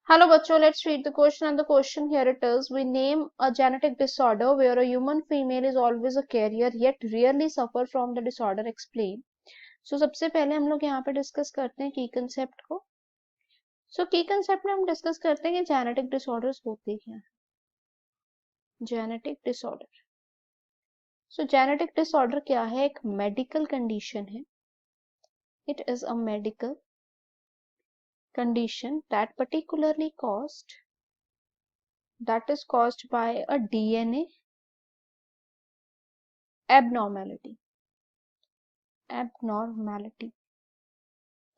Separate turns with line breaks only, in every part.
Hello बच्चों, let's read the question and the question here it is. We name a genetic disorder where a human female is always a carrier yet rarely suffer from the disorder. Explain. So सबसे पहले हम लोग यहाँ पे discuss करते हैं की concept को. की कंसेप्ट में हम डिस्कस करते हैं कि जेनेटिक डिसऑर्डर्स होते क्या हैं. Genetic disorder. जेनेटिक डिसऑर्डर क्या है? एक मेडिकल कंडीशन है. It is a medical condition that is caused by a DNA abnormality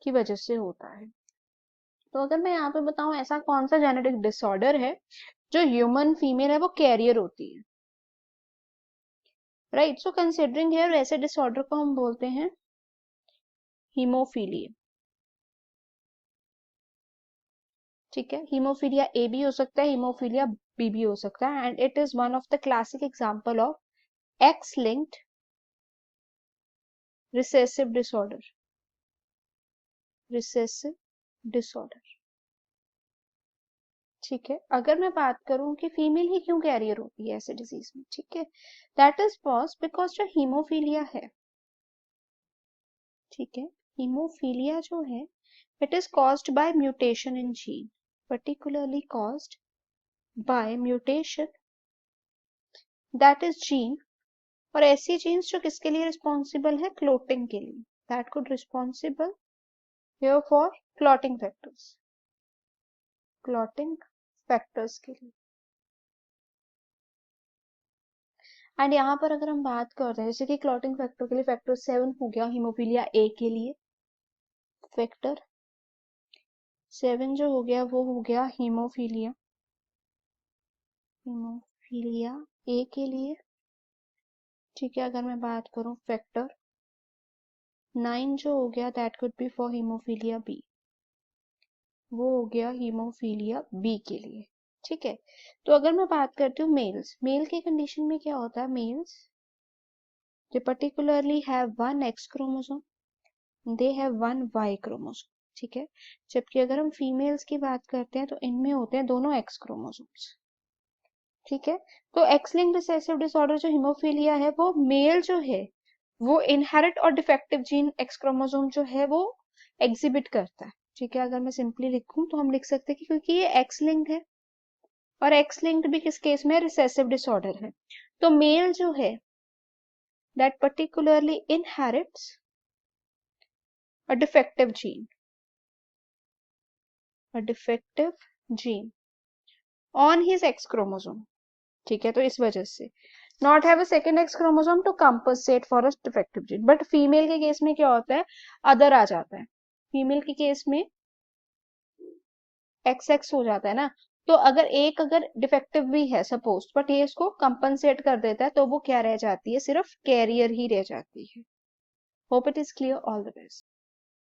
की वजह से होता है. तो अगर मैं यहाँ पे बताऊं ऐसा कौन सा जेनेटिक डिसऑर्डर है जो ह्यूमन फीमेल है वो कैरियर होती है, राइट. सो कंसिडरिंग हियर ऐसे डिसऑर्डर को हम बोलते हैं हीमोफीलिया. ठीक है, हीमोफीलिया ए भी हो सकता है, हीमोफीलिया बी भी हो सकता है, and it is one of the classic example of x linked recessive disorder. ठीक है, अगर मैं बात करूं कि फीमेल ही क्यों कैरियर होती है ऐसे डिजीज में, ठीक है, दैट इज बिकॉज जो हीमोफीलिया है, ठीक है, हीमोफीलिया जो है it is caused by mutation in gene, particularly caused by mutation that is gene. और ऐसी जीन्स जो किसके लिए रिस्पॉन्सिबल है? क्लोटिंग के लिए. That could responsible here for clotting factors के लिए. एंड यहाँ पर अगर हम बात कर रहे हैं जैसे कि क्लॉटिंग फैक्टर के लिए फैक्टर 7 हो गया हीमोफीलिया ए के लिए. फैक्टर 7 जो हो गया वो हो गया हीमोफीलिया ए के लिए. ठीक है, अगर मैं बात करूं फैक्टर 9 जो हो गया that could be for haemophilia B, वो हो गया हीमोफीलिया बी के लिए. ठीक है, तो अगर मैं बात करती हूँ मेल की कंडीशन में क्या होता है? Males they particularly have one X chromosome, they have one Y chromosome. ठीक है, जबकि अगर हम फीमेल्स की बात करते हैं तो इनमें होते हैं दोनों एक्स क्रोमोसोम्स. ठीक है, तो एक्स लिंक्ड रिसेसिव डिसऑर्डर जो हीमोफीलिया है वो मेल जो है वो इनहेरिट और डिफेक्टिव जीन एक्स क्रोमोसोम जो है वो एग्जिबिट करता है. ठीक है, अगर मैं सिंपली लिखूं तो हम लिख सकते हैं कि क्योंकि ये एक्स लिंक्ड है और एक्स लिंक्ड भी किस केस में? रिसेसिव डिसऑर्डर है. तो मेल जो है that particularly inherits a defective gene on his X chromosome. ठीक है, तो इस वजह से not have a second X chromosome to compensate for a defective gene. But female के केस में क्या होता है? अदर आ जाता है. फीमेल के केस में एक्स हो जाता है ना, तो अगर डिफेक्टिव भी है सपोज, बट ये इसको कंपनसेट कर देता है तो वो क्या रह जाती है? सिर्फ कैरियर ही रह जाती है. Hope it is clear. All the best.